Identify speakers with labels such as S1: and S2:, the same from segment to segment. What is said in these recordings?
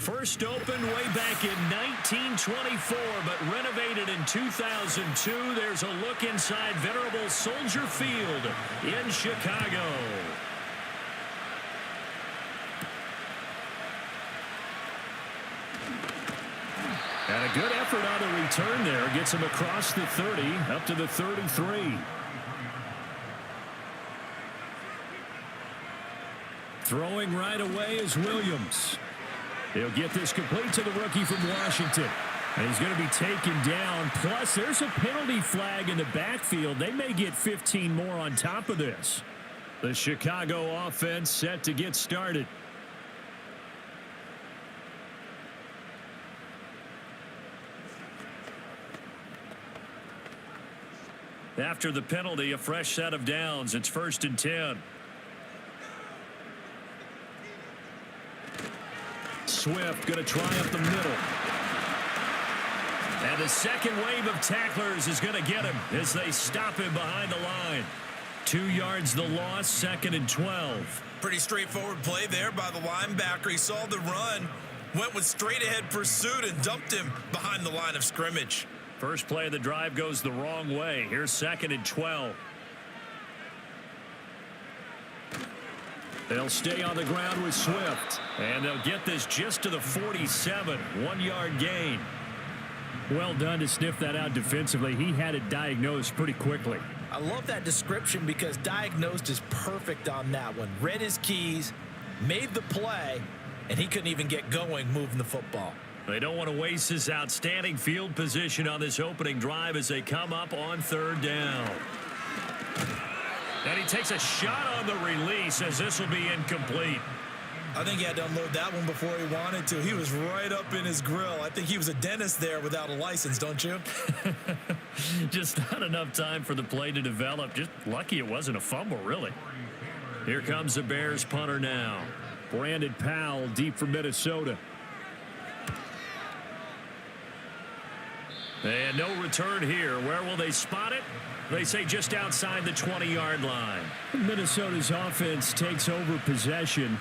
S1: First opened way back in 1924, but renovated in 2002. There's a look inside venerable Soldier Field in Chicago. And a good effort on the return there. Gets him across the 30, up to the 33. Throwing right away is Williams. He'll get this complete to the rookie from Washington. And he's going to be taken down. Plus, there's a penalty flag in the backfield. They may get 15 more on top of this. The Chicago offense set to get started. After the penalty, a fresh set of downs. It's 1st and 10. Swift going to try up the middle. And the second wave of tacklers is going to get him as they stop him behind the line. 2 yards the loss, 2nd and 12.
S2: Pretty straightforward play there by the linebacker. He saw the run, went with straight ahead pursuit and dumped him behind the line of scrimmage.
S1: First play of the drive goes the wrong way. Here's 2nd and 12. They'll stay on the ground with Swift. And they'll get this just to the 47. 1-yard gain. Well done to sniff that out defensively. He had it diagnosed pretty quickly.
S3: I love that description because diagnosed is perfect on that one. Read his keys, made the play, and he couldn't even get going moving the football.
S1: They don't want to waste this outstanding field position on this opening drive as they come up on 3rd down. And he takes a shot on the release as this will be incomplete.
S2: I think he had to unload that one before he wanted to. He was right up in his grill. I think he was a dentist there without a license, don't you?
S1: Just not enough time for the play to develop. Just lucky it wasn't a fumble, really. Here comes the Bears punter now. Brandon Powell deep for Minnesota. And no return here. Where will they spot it? They say just outside the 20-yard line. Minnesota's offense takes over possession.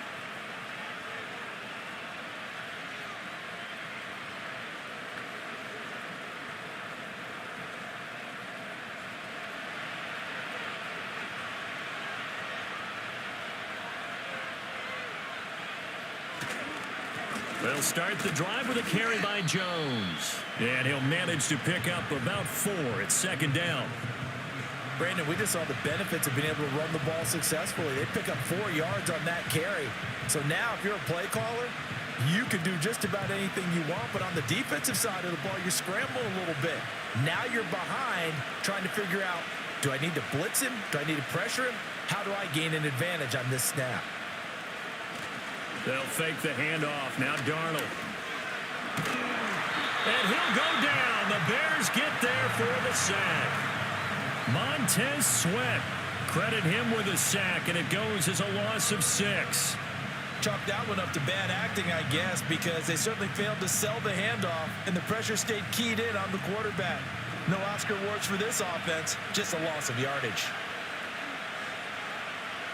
S1: They'll start the drive with a carry by Jones. And he'll manage to pick up about 4. It's 2nd down.
S3: Brandon, we just saw the benefits of being able to run the ball successfully. They pick up 4 yards on that carry. So now if you're a play caller, you can do just about anything you want. But on the defensive side of the ball, you're scrambling a little bit. Now you're behind trying to figure out, do I need to blitz him? Do I need to pressure him? How do I gain an advantage on this snap?
S1: They'll fake the handoff. Now Darnold. And he'll go down. The Bears get there for the sack. Montez Sweat. Credit him with a sack, and it goes as a loss of 6.
S2: Chalk that one up to bad acting, I guess, because they certainly failed to sell the handoff, and the pressure stayed keyed in on the quarterback. No Oscar awards for this offense, just a loss of yardage.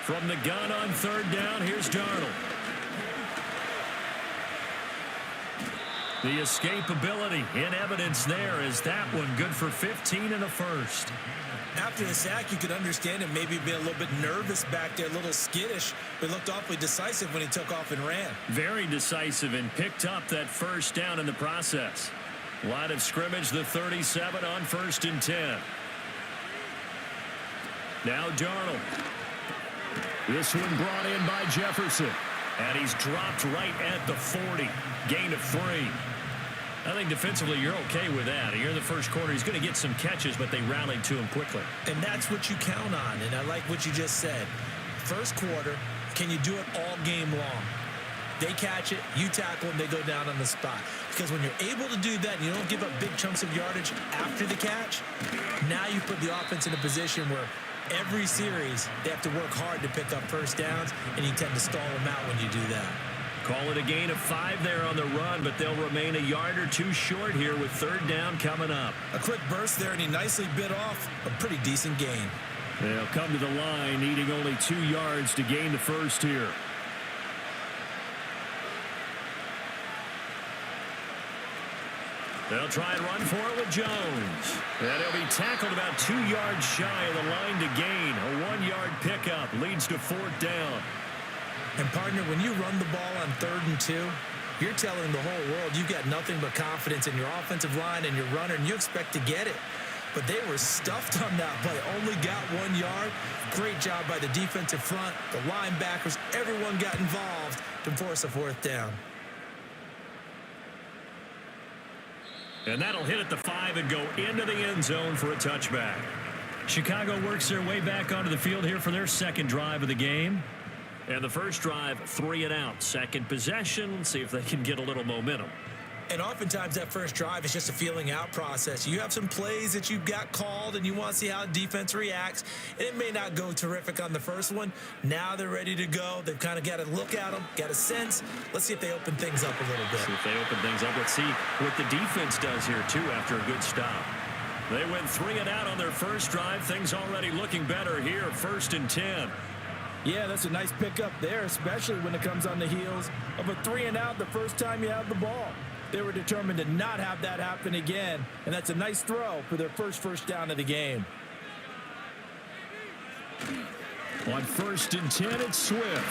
S1: From the gun on 3rd down, here's Darnold. The escapability in evidence there is that one good for 15 and a first.
S2: After the sack, you could understand him maybe being a little bit nervous back there, a little skittish, but looked awfully decisive when he took off and ran.
S1: Very decisive and picked up that 1st down in the process. Line of scrimmage, the 37 on 1st and 10. Now Darnold. This one brought in by Jefferson. And he's dropped right at the 40. Gain of 3. I think defensively you're okay with that. Here in the first quarter, he's going to get some catches, but they rallied to him quickly.
S2: And that's what you count on, and I like what you just said. First quarter, can you do it all game long? They catch it, you tackle them, they go down on the spot. Because when you're able to do that and you don't give up big chunks of yardage after the catch, now you put the offense in a position where every series they have to work hard to pick up 1st downs, and you tend to stall them out when you do that.
S1: Call it a gain of 5 there on the run, but they'll remain a yard or 2 short here with 3rd down coming up.
S2: A quick burst there, and he nicely bit off a pretty decent gain.
S1: They'll come to the line, needing only 2 yards to gain the first here. They'll try and run for it with Jones. And he'll be tackled about 2 yards shy of the line to gain. A 1-yard pickup leads to 4th down.
S2: And, partner, when you run the ball on 3rd and 2, you're telling the whole world you've got nothing but confidence in your offensive line and your runner, and you expect to get it. But they were stuffed on that play. Only got 1 yard. Great job by the defensive front. The linebackers, everyone got involved to force a 4th down.
S1: And that'll hit at the 5 and go into the end zone for a touchback. Chicago works their way back onto the field here for their second drive of the game. And the first drive, 3 and out. Second possession, see if they can get a little momentum.
S2: And oftentimes that first drive is just a feeling out process. You have some plays that you've got called and you want to see how defense reacts. And it may not go terrific on the first one. Now they're ready to go. They've kind of got to look at them, got a sense. Let's see if they open things up a little bit.
S1: See if they open things up. Let's see what the defense does here, too, after a good stop. They went 3 and out on their first drive. Things already looking better here. 1st and 10.
S3: Yeah, that's a nice pickup there, especially when it comes on the heels of a 3 and out the first time you have the ball. They were determined to not have that happen again, and that's a nice throw for their first down of the game.
S1: On 1st and 10, it's Swift.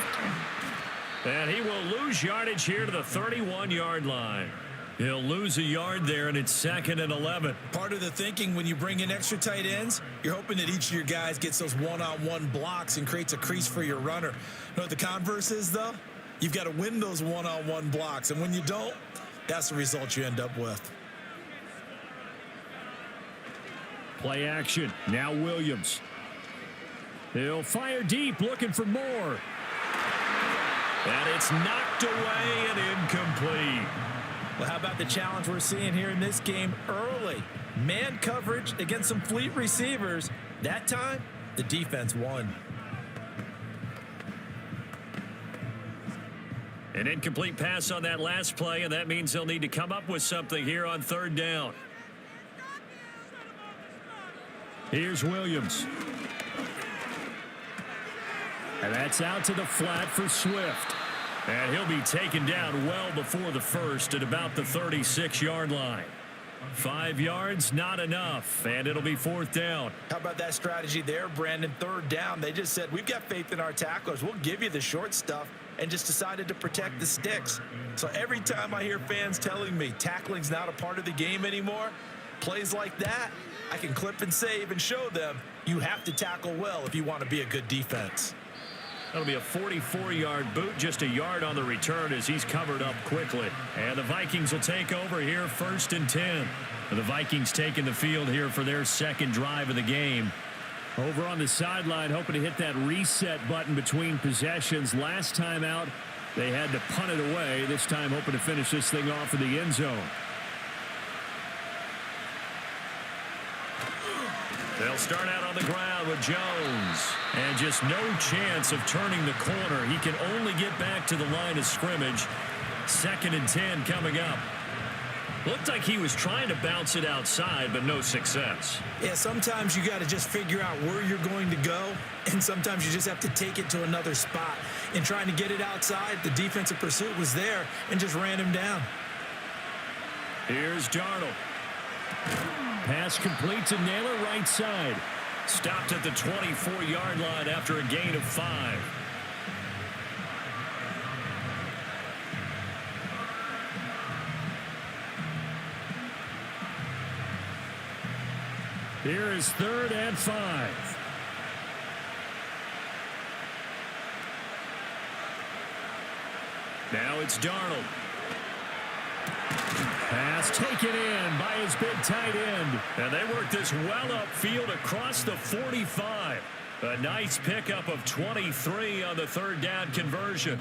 S1: And he will lose yardage here to the 31-yard line. He'll lose a yard there, and it's 2nd and 11.
S2: Part of the thinking when you bring in extra tight ends, you're hoping that each of your guys gets those one-on-one blocks and creates a crease for your runner. You know what the converse is, though? You've got to win those one-on-one blocks, and when you don't, that's the result you end up with.
S1: Play action. Now Williams. He'll fire deep, looking for more. And it's knocked away and incomplete.
S3: Well, how about the challenge we're seeing here in this game early? Man coverage against some fleet receivers. That time, the defense won.
S1: An incomplete pass on that last play, and that means they'll need to come up with something here on 3rd down. Here's Williams. And that's out to the flat for Swift. And he'll be taken down well before the first at about the 36-yard line. 5 yards, not enough, and it'll be 4th down.
S3: How about that strategy there, Brandon? 3rd down, they just said, we've got faith in our tacklers. We'll give you the short stuff, and just decided to protect the sticks. So every time I hear fans telling me tackling's not a part of the game anymore, plays like that, I can clip and save and show them you have to tackle well if you want to be a good defense.
S1: That'll be a 44-yard boot, just a yard on the return as he's covered up quickly. And the Vikings will take over here, 1st and 10. The Vikings taking the field here for their second drive of the game. Over on the sideline, hoping to hit that reset button between possessions. Last time out, they had to punt it away. This time, hoping to finish this thing off in the end zone. They'll start out on the ground with Jones. And just no chance of turning the corner. He can only get back to the line of scrimmage. 2nd and 10 coming up. Looked like he was trying to bounce it outside, but no success.
S2: Yeah, sometimes you got to just figure out where you're going to go, and sometimes you just have to take it to another spot. In trying to get it outside, the defensive pursuit was there and just ran him down.
S1: Here's Darnold. Pass complete to Naylor, right side. Stopped at the 24-yard line after a gain of 5. Here is 3rd and 5. Now it's Darnold. Pass taken in by his big tight end. And they work this well upfield across the 45. A nice pickup of 23 on the 3rd down conversion.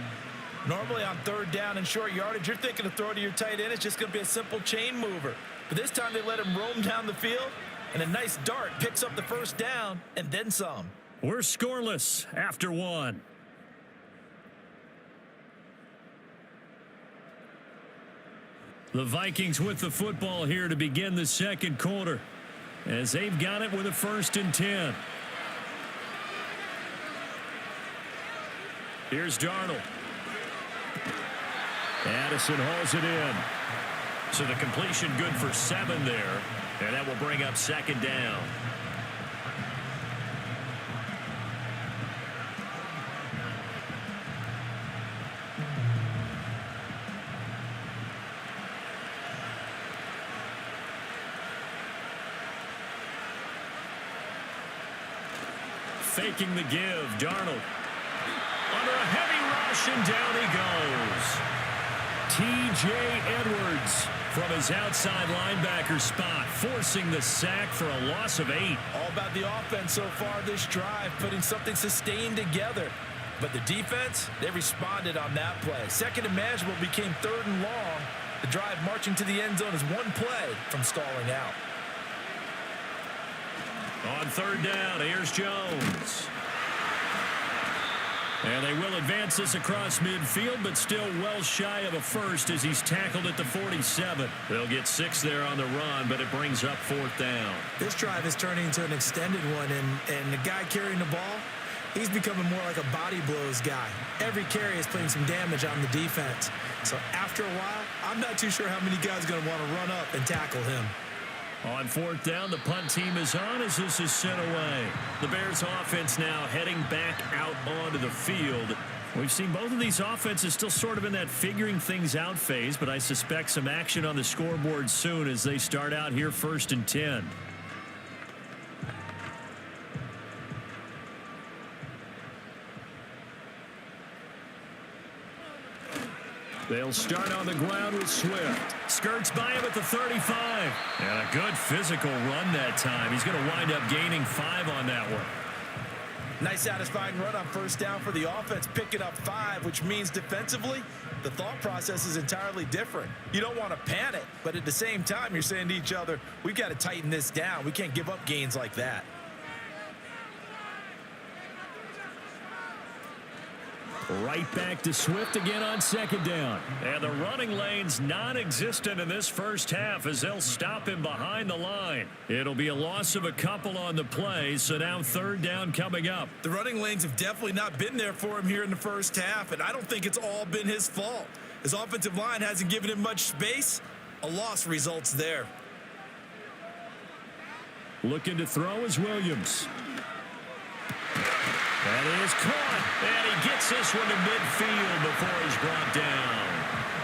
S3: Normally on 3rd down and short yardage, you're thinking to throw to your tight end. It's just going to be a simple chain mover. But this time they let him roam down the field, and a nice dart picks up the 1st down and then some.
S1: We're scoreless after 1. The Vikings with the football here to begin the second quarter, as they've got it with a 1st and 10. Here's Darnold. Addison hauls it in. So the completion good for 7 there, and that will bring up 2nd down. Faking the give, Darnold. Under a heavy rush, and down he goes. T.J. Edwards from his outside linebacker spot, forcing the sack for a loss of 8.
S3: All about the offense so far this drive, putting something sustained together. But the defense, they responded on that play. 2nd and manageable became 3rd and long. The drive marching to the end zone is 1 play from stalling out.
S1: On 3rd down, here's Jones. And they will advance this across midfield, but still well shy of a first as he's tackled at the 47. They'll get 6 there on the run, but it brings up 4th down.
S2: This drive is turning into an extended one, and the guy carrying the ball, he's becoming more like a body blows guy. Every carry is putting some damage on the defense. So after a while, I'm not too sure how many guys are going to want to run up and tackle him.
S1: On 4th down, the punt team is on as this is sent away. The Bears offense now heading back out onto the field. We've seen both of these offenses still sort of in that figuring things out phase, but I suspect some action on the scoreboard soon as they start out here 1st and 10. They'll start on the ground with Swift. Skirts by him at the 35. And a good physical run that time. He's going to wind up gaining 5 on that one.
S3: Nice satisfying run on 1st down for the offense, picking up 5, which means defensively, the thought process is entirely different. You don't want to panic, but at the same time, you're saying to each other, we've got to tighten this down. We can't give up gains like that.
S1: Right back to Swift again on 2nd down. And the running lane's non-existent in this first half as they'll stop him behind the line. It'll be a loss of a couple on the play, so now 3rd down coming up.
S3: The running lanes have definitely not been there for him here in the first half, and I don't think it's all been his fault. His offensive line hasn't given him much space. A loss results there.
S1: Looking to throw is Williams. That is caught, and he gets this one to midfield before he's brought down.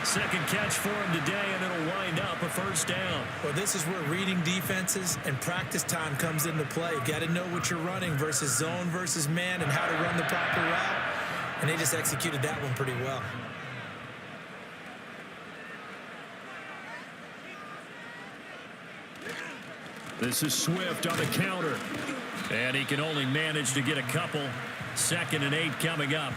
S1: 2nd catch for him today, and it'll wind up a 1st down.
S2: Well, this is where reading defenses and practice time comes into play. You got to know what you're running versus zone versus man and how to run the proper route, and they just executed that one pretty well.
S1: This is Swift on the counter. And he can only manage to get a couple. 2nd and 8 coming up.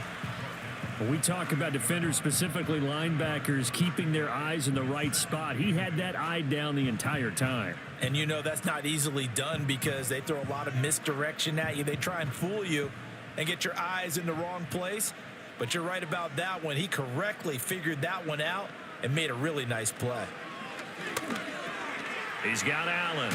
S1: When we talk about defenders, specifically linebackers, keeping their eyes in the right spot, he had that eye down the entire time.
S3: And you know that's not easily done because they throw a lot of misdirection at you. They try and fool you and get your eyes in the wrong place. But you're right about that one. He correctly figured that one out and made a really nice play.
S1: He's got Allen.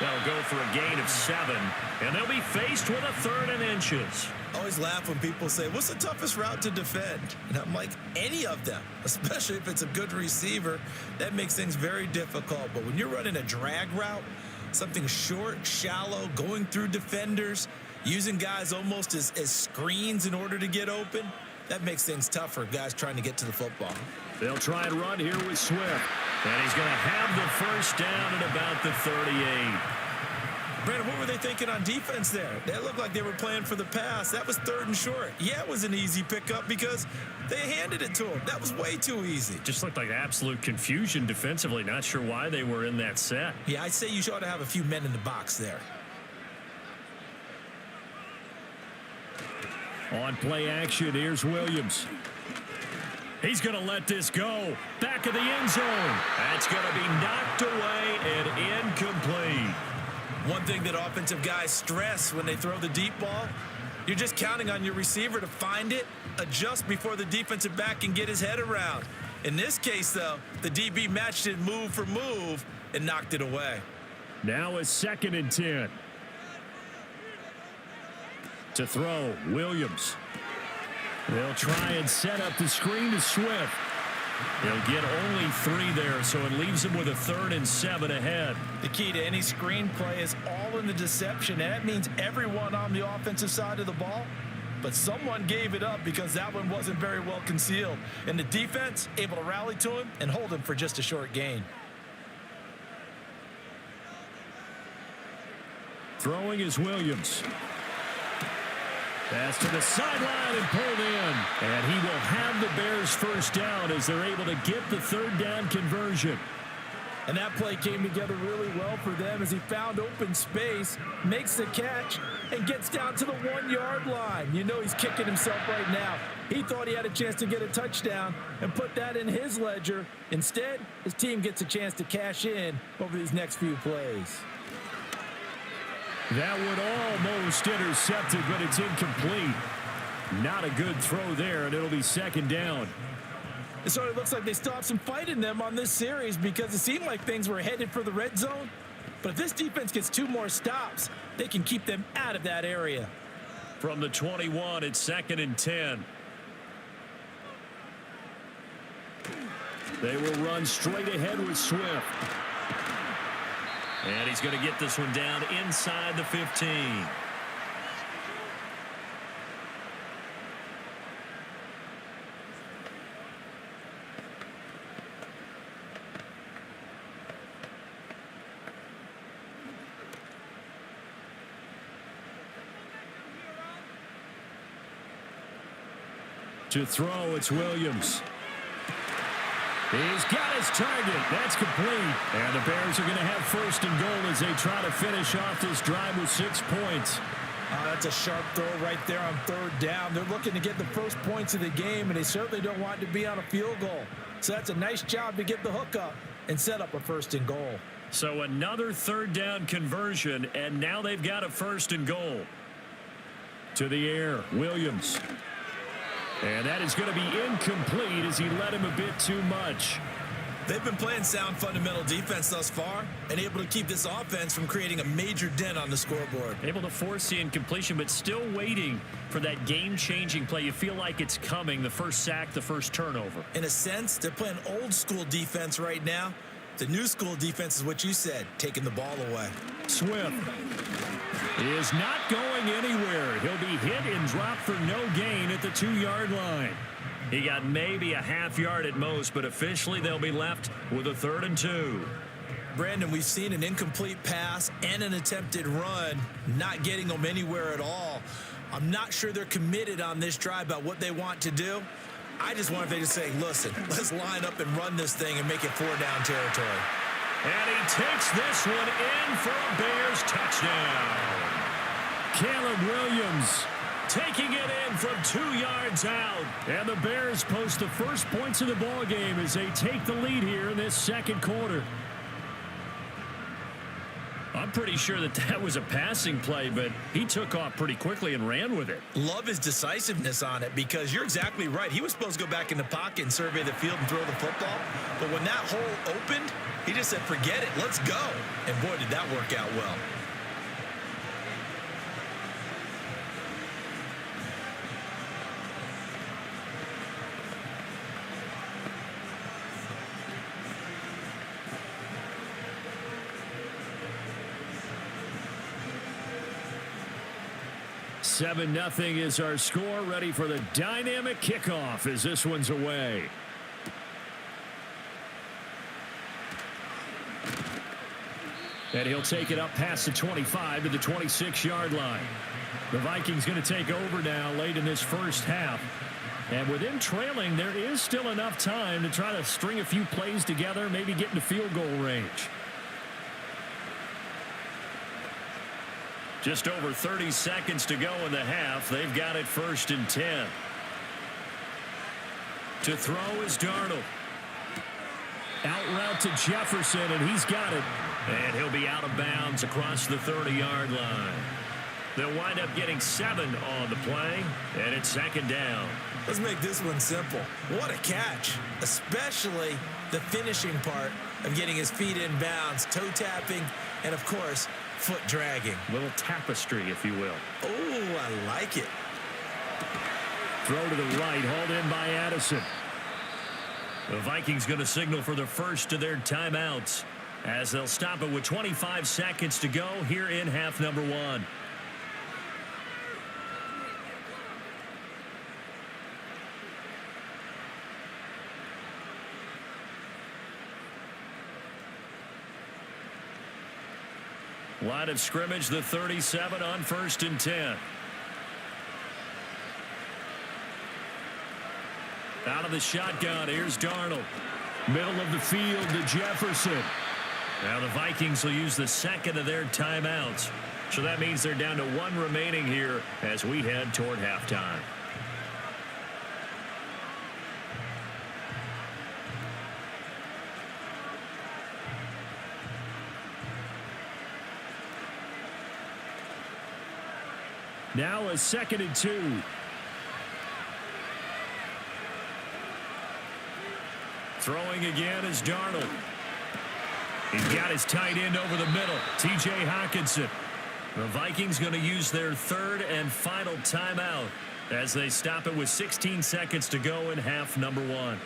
S1: They'll go for a gain of 7, and they'll be faced with a 3rd and inches.
S2: I always laugh when people say, what's the toughest route to defend? And I'm like, any of them, especially if it's a good receiver. That makes things very difficult. But when you're running a drag route, something short, shallow, going through defenders, using guys almost as screens in order to get open, that makes things tough for guys trying to get to the football.
S1: They'll try and run here with Swift. And he's going to have the 1st down at about the 38.
S2: Brandon, what were they thinking on defense there? They looked like they were playing for the pass. That was 3rd and short. Yeah, it was an easy pickup because they handed it to him. That was way too easy.
S1: Just looked like absolute confusion defensively. Not sure why they were in that set.
S2: Yeah, I'd say you ought to have a few men in the box there.
S1: On play action, here's Williams. He's going to let this go. Back of the end zone. That's going to be knocked away and incomplete.
S2: One thing that offensive guys stress when they throw the deep ball, you're just counting on your receiver to find it, adjust before the defensive back can get his head around. In this case, though, the DB matched it move for move and knocked it away.
S1: Now a 2nd and 10. To throw, Williams. They'll try and set up the screen to Swift. He'll get only 3 there, so it leaves him with a 3rd and 7 ahead.
S3: The key to any screenplay is all in the deception, and that means everyone on the offensive side of the ball. But someone gave it up because that one wasn't very well concealed. And the defense able to rally to him and hold him for just a short gain.
S1: Throwing is Williams. Pass to the sideline and pulled in. And he will have the Bears first down as they're able to get the 3rd down conversion.
S3: And that play came together really well for them as he found open space, makes the catch, and gets down to the 1-yard line. You know he's kicking himself right now. He thought he had a chance to get a touchdown and put that in his ledger. Instead, his team gets a chance to cash in over these next few plays.
S1: That one almost intercepted, but it's incomplete. Not a good throw there, and it'll be 2nd down.
S3: It sort of looks like they still have some fight in them on this series because it seemed like things were headed for the red zone. But if this defense gets 2 more stops, they can keep them out of that area.
S1: From the 21, it's 2nd and 10. They will run straight ahead with Swift. And he's going to get this one down inside the 15. To throw, it's Williams. He's got his target. That's complete. And the Bears are going to have 1st and goal as they try to finish off this drive with 6 points.
S3: That's a sharp throw right there on 3rd down. They're looking to get the first points of the game, and they certainly don't want to be on a field goal. So that's a nice job to get the hook up and set up a 1st and goal.
S1: So another 3rd down conversion, and now they've got a 1st and goal. To the air, Williams. And that is going to be incomplete as he led him a bit too much.
S2: They've been playing sound fundamental defense thus far and able to keep this offense from creating a major dent on the scoreboard.
S1: Able to force the incompletion, but still waiting for that game-changing play. You feel like it's coming, the first sack, the first turnover.
S2: In a sense, they're playing old-school defense right now. The new school defense is what you said, taking the ball away.
S1: Swift is not going anywhere. He'll be hit and dropped for no gain at the 2-yard line. He got maybe a half yard at most, but officially they'll be left with a 3rd and 2.
S2: Brandon, we've seen an incomplete pass and an attempted run, not getting them anywhere at all. I'm not sure they're committed on this drive about what they want to do. I just wonder if they just say, listen, let's line up and run this thing and make it 4-down territory.
S1: And he takes this one in for a Bears touchdown. Caleb Williams taking it in from 2 yards out. And the Bears post the first points of the ball game as they take the lead here in this 2nd quarter. I'm pretty sure that was a passing play, but he took off pretty quickly and ran with it.
S2: Love his decisiveness on it because you're exactly right. He was supposed to go back in the pocket and survey the field and throw the football. But when that hole opened, he just said, forget it, let's go. And boy, did that work out well.
S1: Seven 0 is our score. Ready for the dynamic kickoff as this one's away. And he'll take it up past the 25 to the 26-yard line. The Vikings going to take over now late in this first half. And with them trailing, there is still enough time to try to string a few plays together, maybe get into field goal range. Just over 30 seconds to go in the half. They've got it 1st and 10. To throw is Darnold. Out route to Jefferson, and he's got it. And he'll be out of bounds across the 30-yard line. They'll wind up getting 7 on the play, and it's 2nd down.
S2: Let's make this one simple. What a catch, especially the finishing part of getting his feet in bounds, toe tapping, and of course, foot dragging.
S1: Little tapestry, if you will.
S2: Oh, I like it.
S1: Throw to the right, hauled in by Addison. The Vikings going to signal for the first of their timeouts as they'll stop it with 25 seconds to go here in half number 1. Line of scrimmage, the 37 on 1st and 10. Out of the shotgun, here's Darnold. Middle of the field to Jefferson. Now the Vikings will use the second of their timeouts. So that means they're down to 1 remaining here as we head toward halftime. Now a 2nd and 2. Throwing again is Darnold. He's got his tight end over the middle, T.J. Hockenson. The Vikings going to use their 3rd and final timeout as they stop it with 16 seconds to go in half number 1.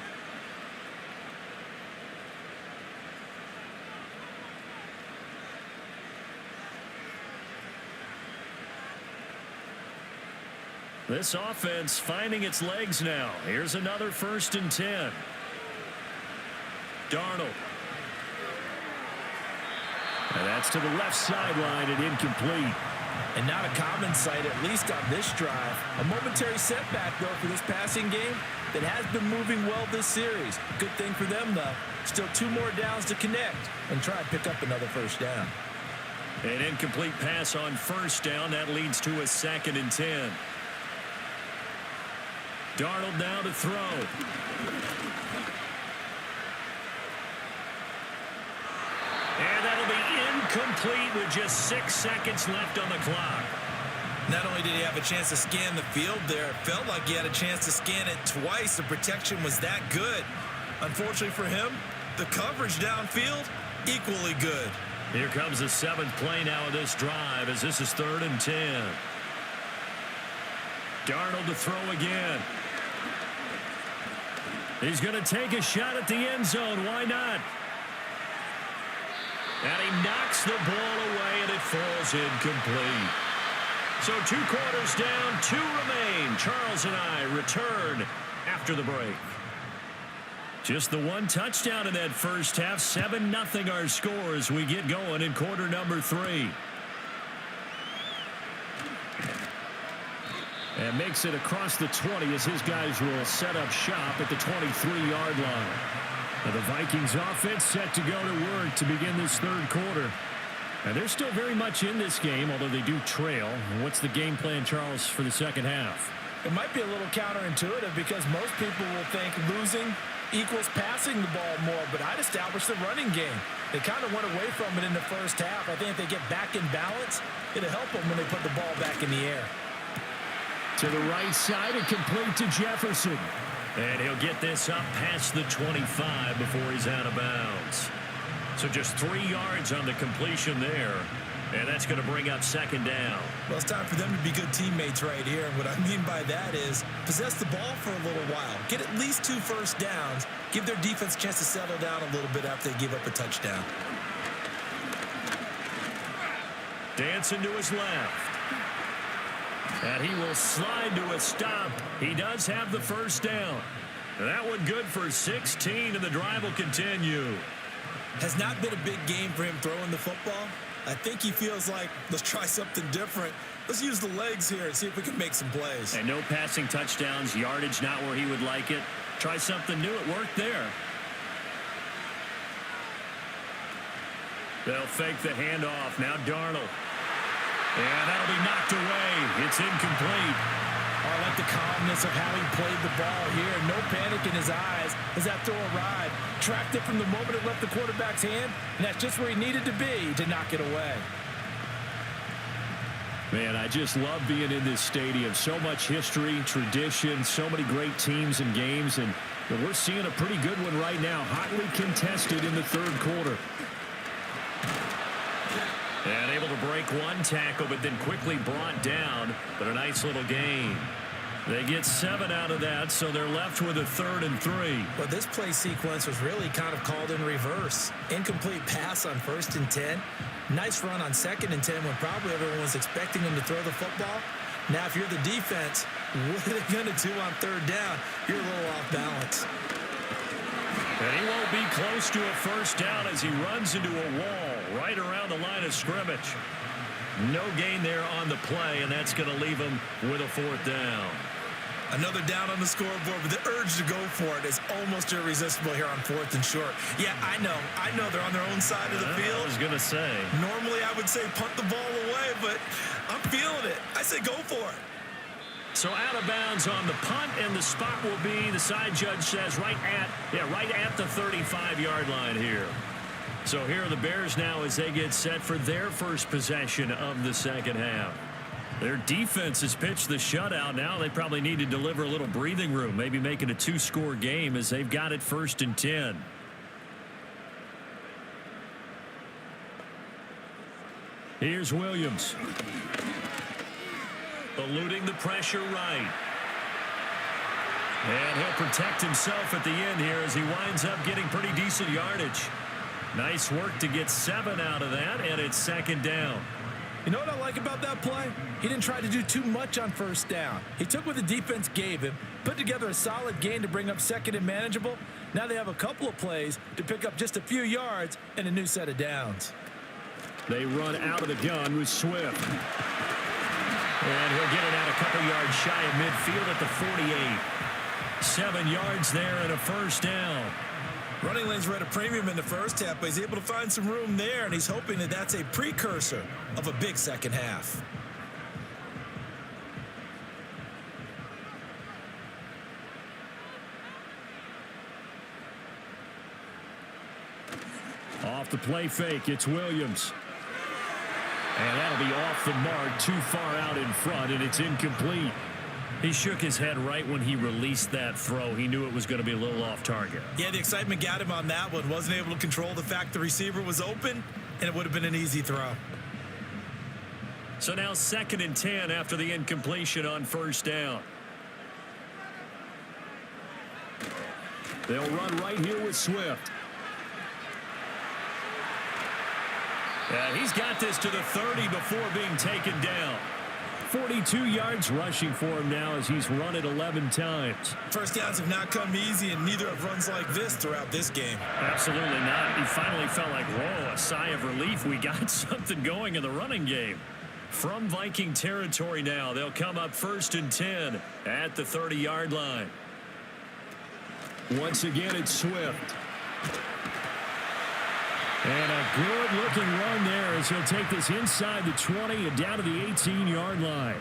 S1: This offense finding its legs now. Here's another 1st and 10. Darnold. And that's to the left sideline and incomplete.
S3: And not a common sight, at least on this drive. A momentary setback, though, for this passing game that has been moving well this series. Good thing for them, though. Still 2 more downs to connect and try and pick up another 1st down.
S1: An incomplete pass on 1st down. That leads to a 2nd and 10. Darnold now to throw. And that'll be incomplete with just 6 seconds left on the clock.
S2: Not only did he have a chance to scan the field there, it felt like he had a chance to scan it twice. The protection was that good. Unfortunately for him, the coverage downfield, equally good.
S1: Here comes the 7th play now of this drive as this is 3rd and 10. Darnold to throw again. He's going to take a shot at the end zone. Why not? And he knocks the ball away, and it falls incomplete. So 2 quarters down, 2 remain. Charles and I return after the break. Just the 1 touchdown in that first half. 7-0 our score as we get going in quarter number 3. And makes it across the 20 as his guys will set up shop at the 23-yard line. Now the Vikings offense set to go to work to begin this 3rd quarter. And they're still very much in this game, although they do trail. And what's the game plan, Charles, for the 2nd half?
S3: It might be a little counterintuitive because most people will think losing equals passing the ball more, but I'd establish the running game. They kind of went away from it in the first half. I think if they get back in balance, it'll help them when they put the ball back in the air.
S1: To the right side and complete to Jefferson. And he'll get this up past the 25 before he's out of bounds. So just 3 yards on the completion there. And that's going to bring up 2nd down.
S2: Well, it's time for them to be good teammates right here. And what I mean by that is possess the ball for a little while. Get at least 2 first downs. Give their defense a chance to settle down a little bit after they give up a touchdown.
S1: Dancing to his left. And he will slide to a stop. He does have the first down. That one good for 16, and the drive will continue.
S2: Has not been a big game for him throwing the football. I think he feels like, let's try something different. Let's use the legs here and see if we can make some plays.
S1: And no passing touchdowns, yardage not where he would like it. Try something new. It worked there. They'll fake the handoff. Now Darnold. And that'll be knocked away. It's incomplete.
S3: I like the calmness of how he played the ball here. No panic in his eyes as that throw arrived. Tracked it from the moment it left the quarterback's hand, and that's just where he needed to be to knock it away.
S1: Man, I just love being in this stadium. So much history, tradition, so many great teams and games, and we're seeing a pretty good one right now. Hotly contested in the 3rd quarter. And able to break 1 tackle, but then quickly brought down. But a nice little gain. They get 7 out of that, so they're left with a 3rd and 3.
S2: But this play sequence was really kind of called in reverse. Incomplete pass on 1st and 10. Nice run on 2nd and 10 when probably everyone was expecting him to throw the football. Now, if you're the defense, what are they going to do on 3rd down? You're a little off balance.
S1: And he won't be close to a 1st down as he runs into a wall right around the line of scrimmage. No gain there on the play, and that's going to leave him with a 4th down.
S2: Another down on the scoreboard, but the urge to go for it is almost irresistible here on 4th and short. Yeah, I know they're on their own side of the field.
S1: I was going to say.
S2: Normally I would say punt the ball away, but I'm feeling it. I say go for it.
S1: So out of bounds on the punt, and the spot will be, the side judge says, right at the 35-yard line here. So here are the Bears now as they get set for their first possession of the second half. Their defense has pitched the shutout. Now they probably need to deliver a little breathing room, maybe make it a 2-score game as they've got it 1st and 10. Here's Williams. Eluding the pressure right. And he'll protect himself at the end here as he winds up getting pretty decent yardage. Nice work to get 7 out of that, and it's 2nd down.
S2: You know what I like about that play? He didn't try to do too much on 1st down. He took what the defense gave him, put together a solid gain to bring up 2nd and manageable. Now they have a couple of plays to pick up just a few yards and a new set of downs.
S1: They run out of the gun with Swift. And he'll get it out a couple yards shy of midfield at the 48. 7 yards there and a 1st down.
S2: Running lanes were at a premium in the first half, but he's able to find some room there, and he's hoping that that's a precursor of a big second half.
S1: Off the play fake, it's Williams. And that'll be off the mark, too far out in front, and it's incomplete. He shook his head right when he released that throw. He knew it was going to be a little off target.
S2: Yeah, the excitement got him on that one. Wasn't able to control the fact the receiver was open, and it would have been an easy throw.
S1: So now 2nd and 10 after the incompletion on 1st down. They'll run right here with Swift. And he's got this to the 30 before being taken down. 42 yards rushing for him now as he's run it 11 times.
S2: First downs have not come easy, and neither have runs like this throughout this game.
S1: Absolutely not. He finally felt like, whoa, a sigh of relief. We got something going in the running game. From Viking territory now, they'll come up 1st and 10 at the 30-yard line. Once again, it's Swift. And a good-looking run there as he'll take this inside the 20 and down to the 18-yard line.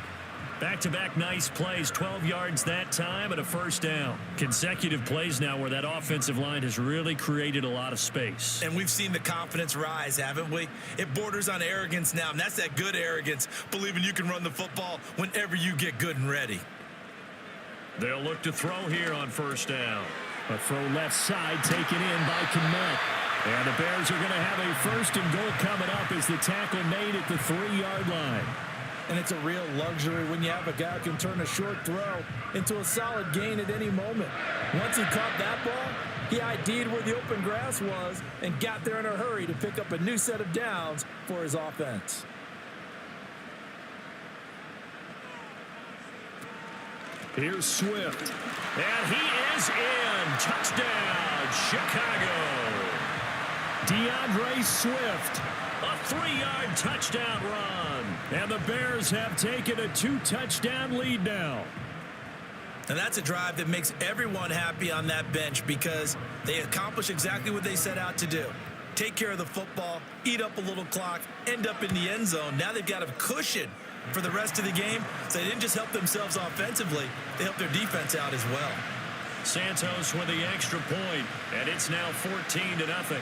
S1: Back-to-back nice plays, 12 yards that time and a 1st down. Consecutive plays now where that offensive line has really created a lot of space.
S2: And we've seen the confidence rise, haven't we? It borders on arrogance now, and that's that good arrogance, believing you can run the football whenever you get good and ready.
S1: They'll look to throw here on 1st down. A throw left side taken in by Kmet. And the Bears are going to have a 1st and goal coming up as the tackle made at the 3-yard line.
S2: And it's a real luxury when you have a guy who can turn a short throw into a solid gain at any moment. Once he caught that ball, he ID'd where the open grass was and got there in a hurry to pick up a new set of downs for his offense.
S1: Here's Swift. And he is in. Touchdown, Chicago. DeAndre Swift, a 3-yard touchdown run. And the Bears have taken a 2-touchdown lead now.
S2: And that's a drive that makes everyone happy on that bench because they accomplish exactly what they set out to do. Take care of the football, eat up a little clock, end up in the end zone. Now they've got a cushion for the rest of the game. So they didn't just help themselves offensively, they helped their defense out as well.
S1: Santos with the extra point, and it's now 14-0.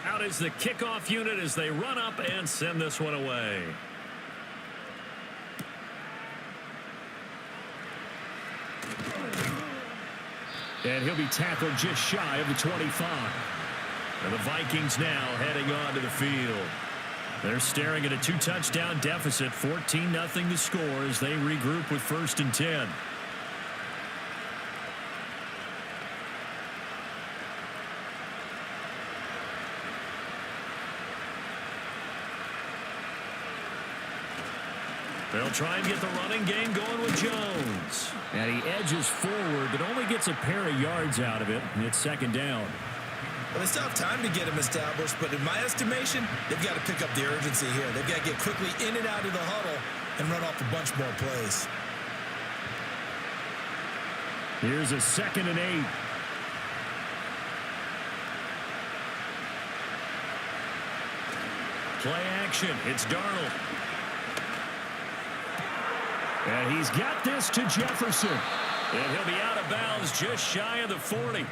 S1: Out is the kickoff unit as they run up and send this one away. And he'll be tackled just shy of the 25. And the Vikings now heading on to the field. They're staring at a 2-touchdown deficit, 14-0 the score as they regroup with 1st and 10. They'll try and get the running game going with Jones. And he edges forward, but only gets a pair of yards out of it. And it's 2nd down.
S2: Well, they still have time to get him established, but in my estimation, they've got to pick up the urgency here. They've got to get quickly in and out of the huddle and run off a bunch more plays.
S1: Here's a 2nd and 8. Play action. It's Darnold. And he's got this to Jefferson. And he'll be out of bounds just shy of the 40.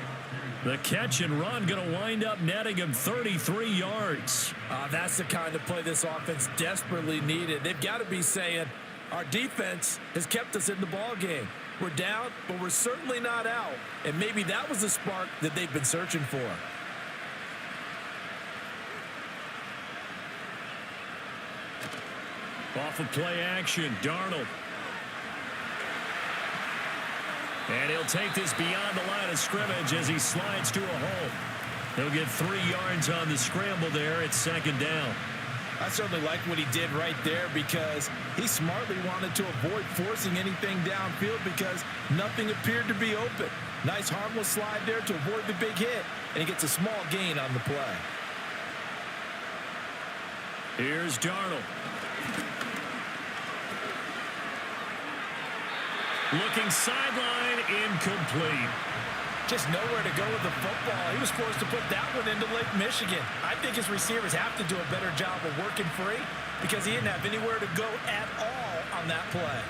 S1: The catch and run going to wind up netting him 33 yards.
S3: That's the kind of play this offense desperately needed. They've got to be saying, our defense has kept us in the ball game. We're down, but we're certainly not out. And maybe that was the spark that they've been searching for.
S1: Off of play action, Darnold. And he'll take this beyond the line of scrimmage as he slides to a hole. He'll get 3 yards on the scramble there. It's 2nd down.
S3: I certainly like what he did right there because he smartly wanted to avoid forcing anything downfield because nothing appeared to be open. Nice harmless slide there to avoid the big hit, and he gets a small gain on the play.
S1: Here's Darnold. Looking sideline, incomplete.
S3: Just nowhere to go with the football. He was forced to put that one into Lake Michigan. I think his receivers have to do a better job of working free because he didn't have anywhere to go at all on that play.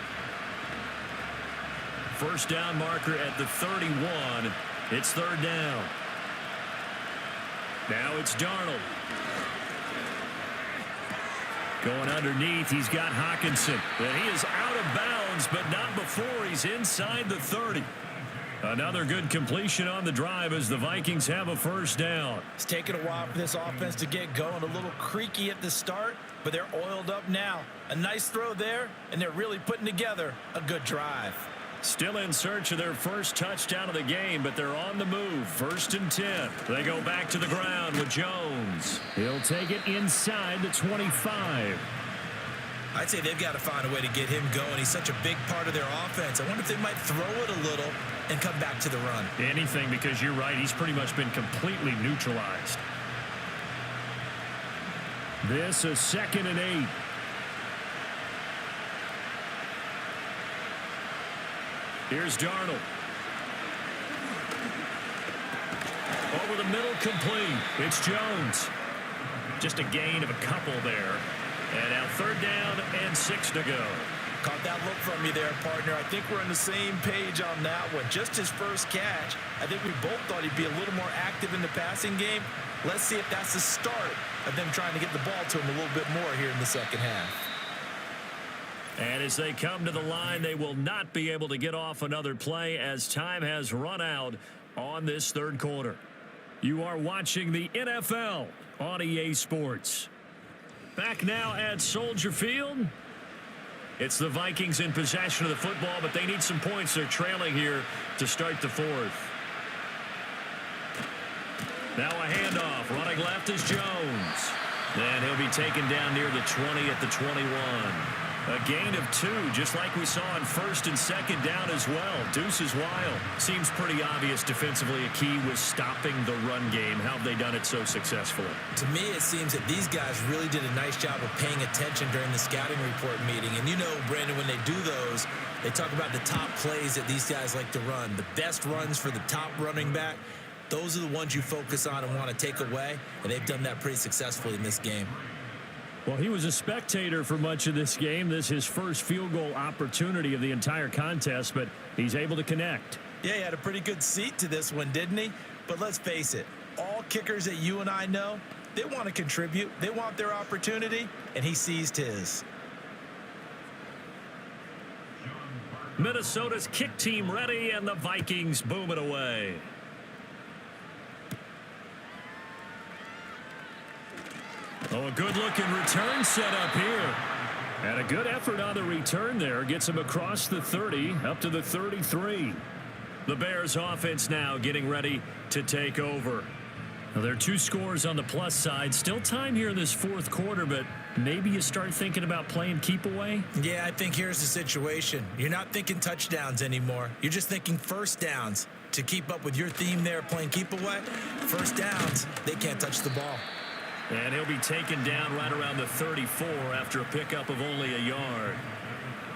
S1: 1st down marker at the 31. It's 3rd down. Now it's Darnold. Going underneath, he's got Hockenson. And he is out of bounds, but not before he's inside the 30. Another good completion on the drive as the Vikings have a 1st down.
S3: It's taken a while for this offense to get going. A little creaky at the start, but they're oiled up now. A nice throw there, and they're really putting together a good drive.
S1: Still in search of their first touchdown of the game, but they're on the move. 1st and 10. They go back to the ground with Jones. He'll take it inside the 25.
S2: I'd say they've got to find a way to get him going. He's such a big part of their offense. I wonder if they might throw it a little and come back to the run.
S1: Anything, because you're right. He's pretty much been completely neutralized. This is 2nd and 8. Here's Darnold. Over the middle, complete. It's Jones. Just a gain of a couple there. And now 3rd down and 6 to go.
S3: Caught that look from you there, partner. I think we're on the same page on that one. Just his first catch. I think we both thought he'd be a little more active in the passing game. Let's see if that's the start of them trying to get the ball to him a little bit more here in the 2nd half.
S1: And as they come to the line, they will not be able to get off another play as time has run out on this 3rd quarter. You are watching the NFL on EA Sports. Back now at Soldier Field. It's the Vikings in possession of the football, but they need some points. They're trailing here to start the 4th. Now a handoff. Running left is Jones. And he'll be taken down near the 20 at the 21. A gain of 2, just like we saw on 1st and 2nd down as well. Deuce is wild. Seems pretty obvious defensively a key was stopping the run game. How have they done it so successfully?
S2: To me, it seems that these guys really did a nice job of paying attention during the scouting report meeting. And you know, Brandon, when they do those, they talk about the top plays that these guys like to run. The best runs for the top running back. Those are the ones you focus on and want to take away. And they've done that pretty successfully in this game.
S1: Well, he was a spectator for much of this game. This is his first field goal opportunity of the entire contest, but he's able to connect.
S3: Yeah, he had a pretty good seat to this one, didn't he? But let's face it, all kickers that you and I know, they want to contribute. They want their opportunity, and he seized his.
S1: Minnesota's kick team ready, and the Vikings boom it away. Oh, a good-looking return set up here. And a good effort on the return there. Gets him across the 30, up to the 33. The Bears offense now getting ready to take over. Now, there are 2 scores on the plus side. Still time here in this fourth quarter, but maybe you start thinking about playing keep away?
S2: Yeah, I think here's the situation. You're not thinking touchdowns anymore. You're just thinking first downs. To keep up with your theme there, playing keep away, first downs, they can't touch the ball.
S1: And he'll be taken down right around the 34 after a pickup of only a yard.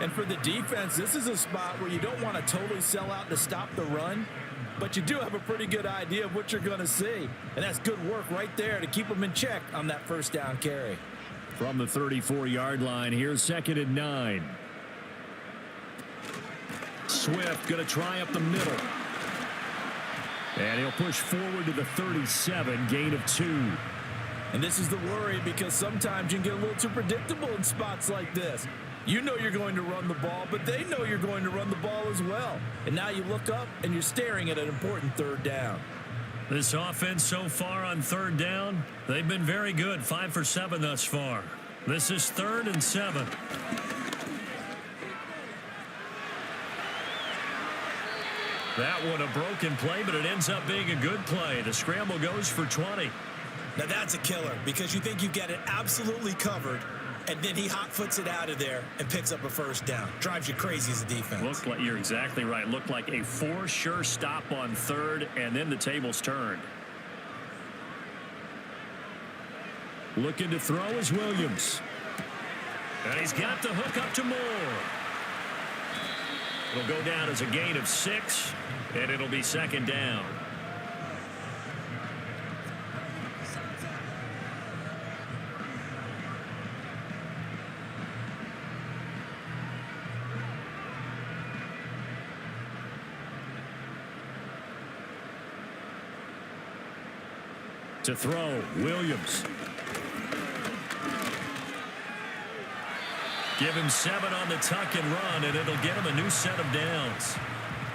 S3: And for the defense, this is a spot where you don't want to totally sell out to stop the run, but you do have a pretty good idea of what you're going to see. And that's good work right there to keep them in check on that first down carry.
S1: From the 34-yard line, here's 2nd and 9. Swift going to try up the middle. And he'll push forward to the 37, gain of 2.
S3: And this is the worry, because sometimes you can get a little too predictable in spots like this. You know you're going to run the ball, but they know you're going to run the ball as well. And now you look up and you're staring at an important third down.
S1: This offense so far on third down, they've been very good, 5 for 7 thus far. This is 3rd and 7. That one a broken play, but it ends up being a good play. The scramble goes for 20.
S2: Now that's a killer, because you think you get it absolutely covered, and then he hot-foots it out of there and picks up a first down. Drives you crazy as a defense.
S1: Looked like, you're exactly right. Looked like a for sure stop on 3rd, and then the tables turned. Looking to throw is Williams. And he's got the hook up to Moore. It'll go down as a gain of 6, and it'll be 2nd down. To throw, Williams. Give him 7 on the tuck and run, and it'll get him a new set of downs.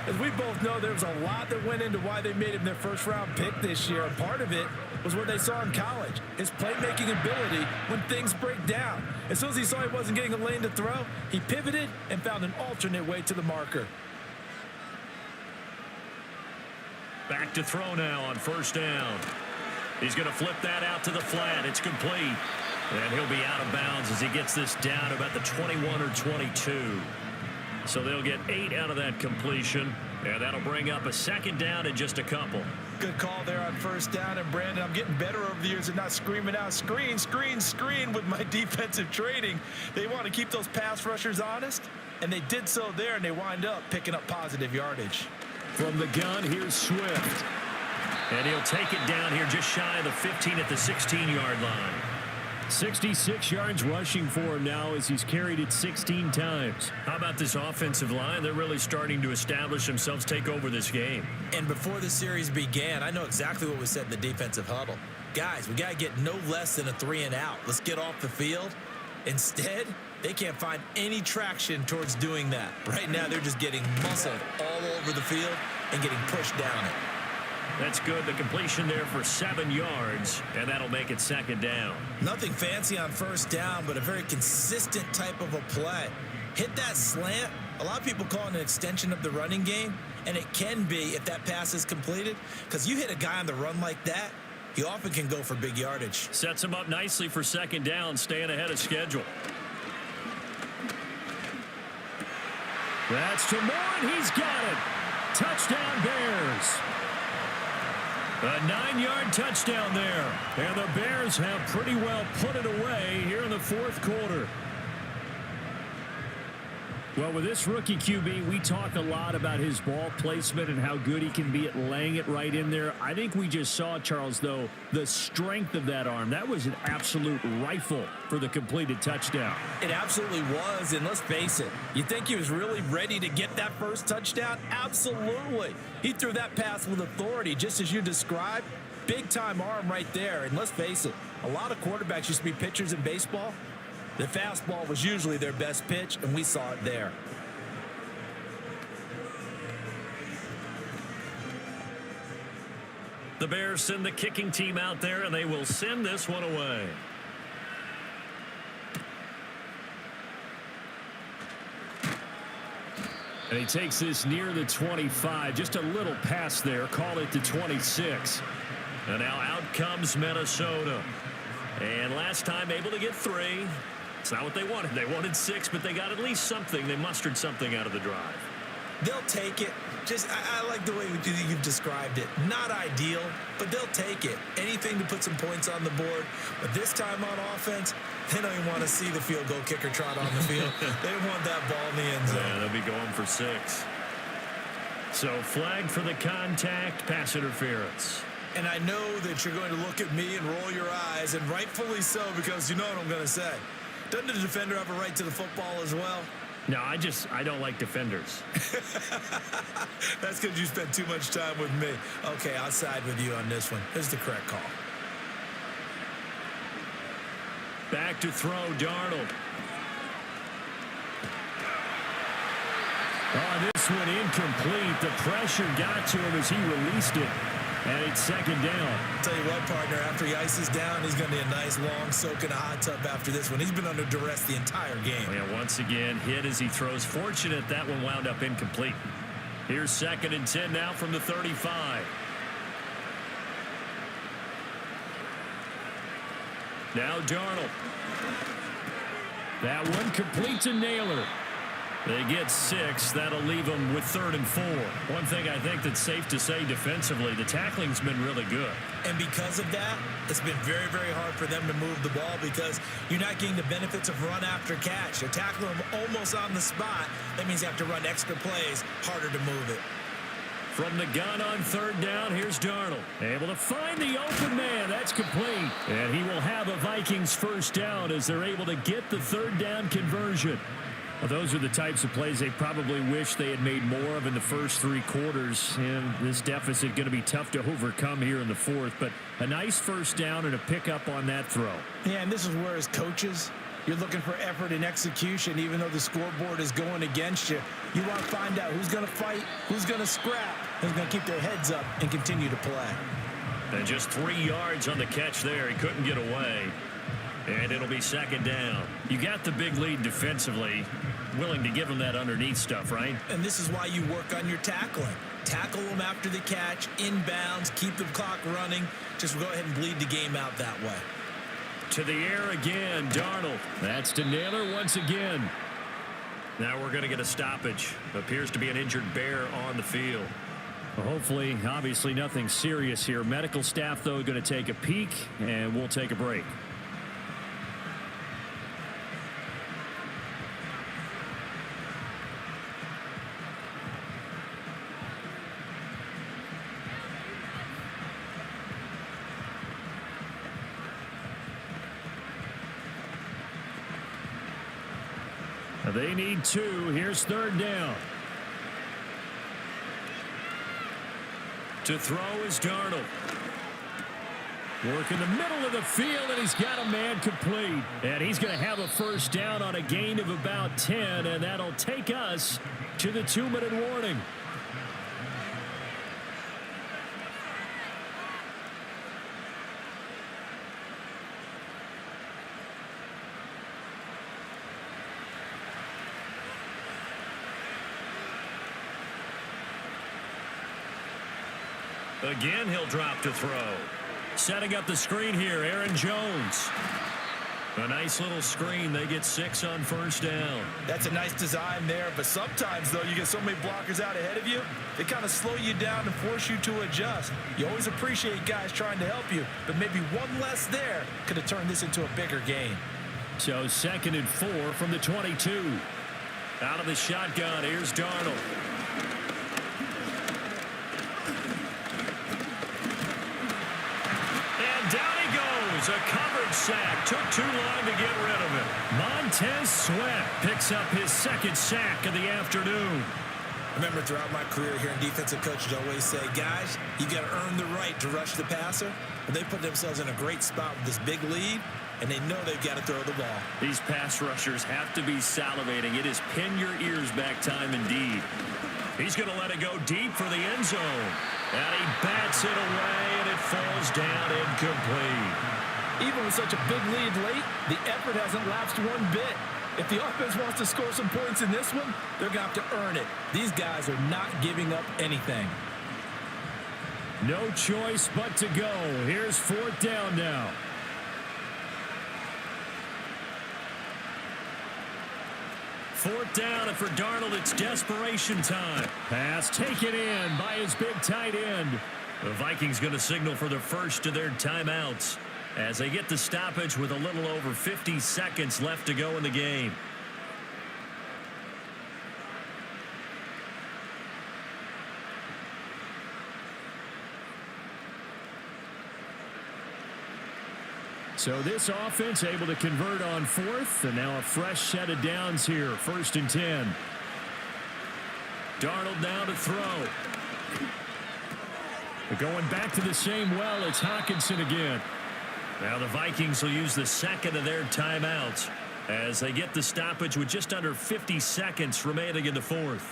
S3: As we both know, there's a lot that went into why they made him their first-round pick this year. And part of it was what they saw in college, his playmaking ability when things break down. As soon as he saw he wasn't getting a lane to throw, he pivoted and found an alternate way to the marker.
S1: Back to throw now on 1st down. He's going to flip that out to the flat. It's complete. And he'll be out of bounds as he gets this down about the 21 or 22. So they'll get 8 out of that completion. And that'll bring up a 2nd down in just a couple.
S3: Good call there on 1st down. And Brandon, I'm getting better over the years at not screaming out screen, screen, screen with my defensive training. They want to keep those pass rushers honest. And they did so there, and they wind up picking up positive yardage.
S1: From the gun, here's Swift. And he'll take it down here just shy of the 15 at the 16-yard line. 66 yards rushing for him now as he's carried it 16 times. How about this offensive line? They're really starting to establish themselves, take over this game.
S2: And before the series began, I know exactly what was said in the defensive huddle. Guys, we got to get no less than a 3 and out. Let's get off the field. Instead, they can't find any traction towards doing that. Right now, they're just getting muscled all over the field and getting pushed down it.
S1: That's good. The completion there for 7 yards, and that'll make it 2nd down.
S2: Nothing fancy on 1st down, but a very consistent type of a play. Hit that slant. A lot of people call it an extension of the running game, and it can be if that pass is completed, because you hit a guy on the run like that, he often can go for big yardage.
S1: Sets him up nicely for 2nd down, staying ahead of schedule. That's to Moore, and he's got it. Touchdown, Bears. A 9-yard touchdown there. And the Bears have pretty well put it away here in the 4th quarter. Well, with this rookie QB, we talk a lot about his ball placement and how good he can be at laying it right in there. I think we just saw, Charles, though, the strength of that arm. That was an absolute rifle for the completed touchdown.
S3: It absolutely was, and let's face it, you think he was really ready to get that first touchdown? Absolutely. He threw that pass with authority, just as you described. Big-time arm right there, and let's face it, a lot of quarterbacks used to be pitchers in baseball. The fastball was usually their best pitch, and we saw it there.
S1: The Bears send the kicking team out there, and they will send this one away. And he takes this near the 25. Just a little pass there. Call it the 26. And now out comes Minnesota. And last time able to get 3. It's not what they wanted. They wanted 6, but they got at least something. They mustered something out of the drive.
S2: They'll take it. I like the way you've described it. Not ideal, but they'll take it. Anything to put some points on the board. But this time on offense, they don't even want to see the field goal kicker trot on the field. They want that ball in the end zone.
S1: Yeah, they'll be going for 6. So flag for the contact, pass interference.
S2: And I know that you're going to look at me and roll your eyes, and rightfully so, because you know what I'm going to say. Doesn't the defender have a right to the football as well?
S1: No, I don't like defenders.
S2: That's because you spent too much time with me. Okay, I'll side with you on this one. Here's the correct call.
S1: Back to throw, Darnold. Oh, this one incomplete. The pressure got to him as he released it. And it's second down.
S2: I'll tell you what, partner, after he ices down, he's going to be a nice long soak in a hot tub after this one. He's been under duress the entire game.
S1: Yeah, once again, hit as he throws. Fortunate that one wound up incomplete. Here's 2nd and 10 now from the 35. Now Darnold. That one complete to Naylor. They get 6. That'll leave them with 3rd and 4. One thing I think that's safe to say defensively, the tackling's been really good.
S2: And because of that, it's been very, very hard for them to move the ball because you're not getting the benefits of run after catch. You're tackling them almost on the spot. That means you have to run extra plays, harder to move it.
S1: From the gun on 3rd down, here's Darnold. Able to find the open man. That's complete. And he will have a Vikings first down as they're able to get the 3rd down conversion. Well, those are the types of plays they probably wish they had made more of in the first 3 quarters. And this deficit going to be tough to overcome here in the 4th. But a nice first down and a pickup on that throw.
S3: Yeah, and this is where as coaches, you're looking for effort and execution. Even though the scoreboard is going against you, you want to find out who's going to fight, who's going to scrap, who's going to keep their heads up and continue to play.
S1: And just 3 yards on the catch there. He couldn't get away. And it'll be 2nd down. You got the big lead defensively. Willing to give them that underneath stuff, right?
S2: And this is why you work on your tackling. Tackle them after the catch, inbounds, keep the clock running. Just go ahead and bleed the game out that way.
S1: To the air again, Darnold. That's to Naylor once again. Now we're going to get a stoppage. Appears to be an injured Bear on the field. Well, hopefully, obviously nothing serious here. Medical staff, though, going to take a peek, and we'll take a break. They need 2. Here's 3rd down. To throw is Darnold. Work in the middle of the field, and he's got a man complete. And he's going to have a first down on a gain of about 10, and that'll take us to the 2-minute warning. Again, he'll drop to throw. Setting up the screen here, Aaron Jones. A nice little screen. They get 6 on first down.
S3: That's a nice design there, but sometimes, though, you get so many blockers out ahead of you, they kind of slow you down and force you to adjust. You always appreciate guys trying to help you, but maybe one less there could have turned this into a bigger game.
S1: So 2nd and 4 from the 22. Out of the shotgun, here's Darnold. A covered sack. Took too long to get rid of it. Montez Sweat picks up his 2nd sack of the afternoon.
S2: I remember throughout my career hearing defensive coaches always say, guys, you got to earn the right to rush the passer. But they put themselves in a great spot with this big lead, and they know they've got to throw the ball.
S1: These pass rushers have to be salivating. It is pin your ears back time indeed. He's going to let it go deep for the end zone. And he bats it away, and it falls down incomplete.
S3: Even with such a big lead late, the effort hasn't lapsed one bit. If the offense wants to score some points in this one, they're going to have to earn it. These guys are not giving up anything.
S1: No choice but to go. Here's 4th down now. Fourth down, and for Darnold, it's desperation time. Pass taken in by his big tight end. The Vikings going to signal for the first of their timeouts as they get the stoppage with a little over 50 seconds left to go in the game. So this offense able to convert on 4th, and now a fresh set of downs here. 1st and 10. Darnold now to throw. But going back to the same well, it's Hawkinson again. Now the Vikings will use the second of their timeouts as they get the stoppage with just under 50 seconds remaining in the 4th.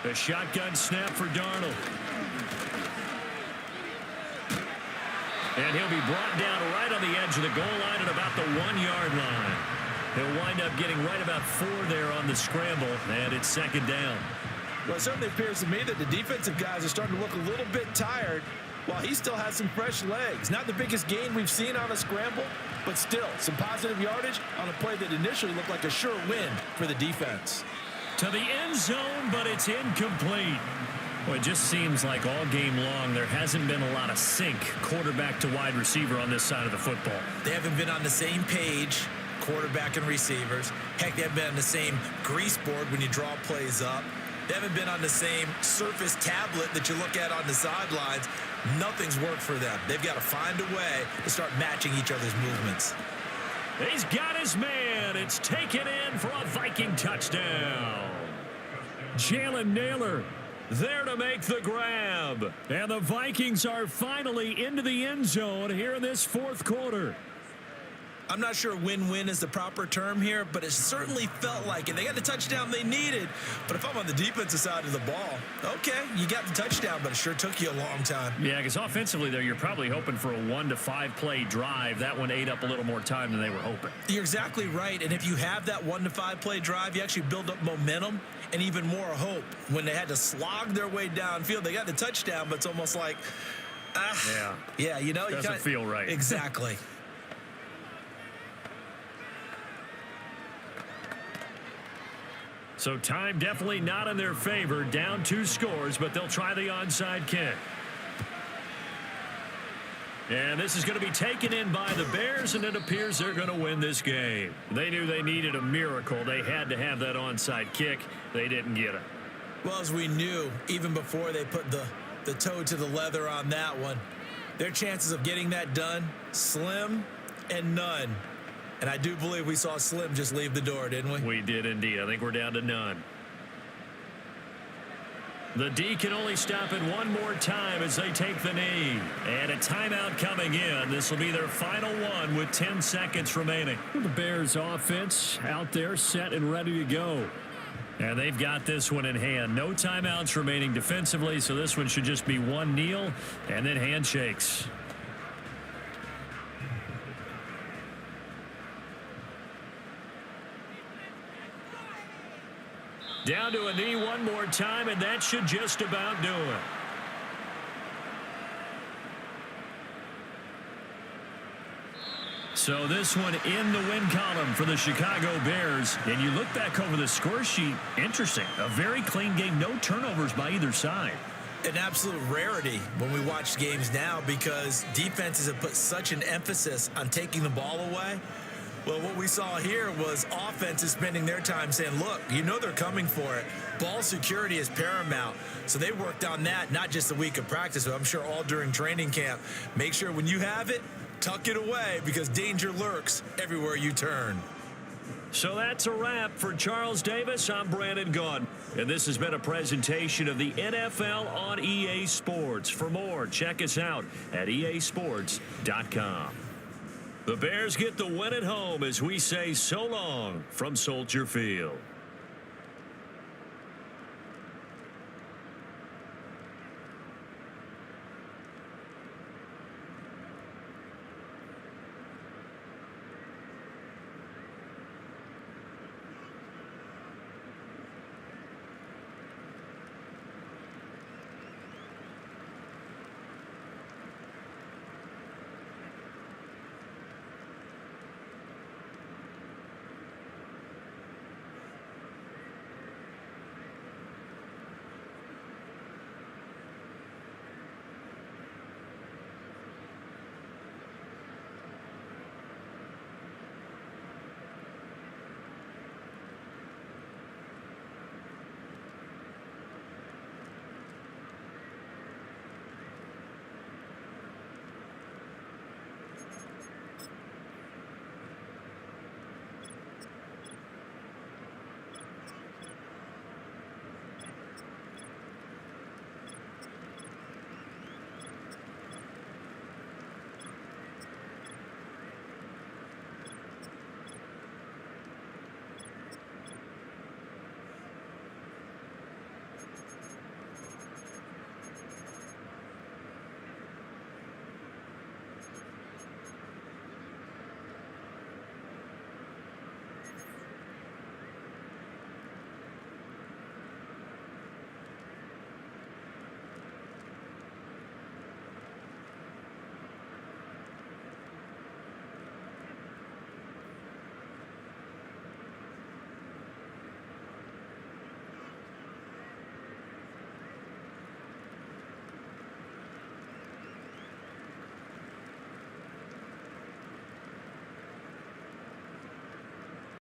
S1: A shotgun snap for Darnold. And he'll be brought down right on the edge of the goal line at about the 1-yard line. He'll wind up getting right about 4 there on the scramble, and it's 2nd down.
S3: Well, it certainly appears to me that the defensive guys are starting to look a little bit tired while he still has some fresh legs. Not the biggest gain we've seen on a scramble, but still some positive yardage on a play that initially looked like a sure win for the defense.
S1: To the end zone, but it's incomplete. Well, it just seems like all game long there hasn't been a lot of sync quarterback to wide receiver on this side of the football.
S2: They haven't been on the same page, quarterback and receivers. Heck, they haven't been on the same grease board when you draw plays up. They haven't been on the same surface tablet that you look at on the sidelines. Nothing's worked for them. They've got to find a way to start matching each other's movements.
S1: He's got his man. It's taken in for a Viking touchdown. Jalen Naylor there to make the grab. And the Vikings are finally into the end zone here in this 4th quarter.
S2: I'm not sure win-win is the proper term here, but it certainly felt like it. They got the touchdown they needed. But if I'm on the defensive side of the ball, okay, you got the touchdown, but it sure took you a long time.
S1: Yeah, because offensively, though, you're probably hoping for a 1 to 5 play drive. That one ate up a little more time than they were hoping.
S2: You're exactly right. And if you have that 1 to 5 play drive, you actually build up momentum and even more hope. When they had to slog their way downfield, they got the touchdown, but it's almost like, yeah, you know,
S1: doesn't feel right.
S2: Exactly.
S1: So time definitely not in their favor. Down 2 scores, but they'll try the onside kick. And this is going to be taken in by the Bears, and it appears they're going to win this game. They knew they needed a miracle. They had to have that onside kick. They didn't get it.
S2: Well, as we knew, even before they put the toe to the leather on that one, their chances of getting that done, slim and none. And I do believe we saw Slim just leave the door, didn't we?
S1: We did indeed. I think we're down to none. The D can only stop it one more time as they take the knee. And a timeout coming in. This will be their final one with 10 seconds remaining. The Bears offense out there set and ready to go. And they've got this one in hand. No timeouts remaining defensively, so this one should just be one kneel and then handshakes. Down to a knee one more time, and that should just about do it. So this one in the win column for the Chicago Bears. And you look back over the score sheet, interesting. A very clean game, no turnovers by either side.
S2: An absolute rarity when we watch games now because defenses have put such an emphasis on taking the ball away. Well, what we saw here was offenses spending their time saying, look, you know they're coming for it. Ball security is paramount. So they worked on that, not just a week of practice, but I'm sure all during training camp. Make sure when you have it, tuck it away because danger lurks everywhere you turn.
S1: So that's a wrap. For Charles Davis, I'm Brandon Gaudin. And this has been a presentation of the NFL on EA Sports. For more, check us out at easports.com. The Bears get the win at home as we say so long from Soldier Field.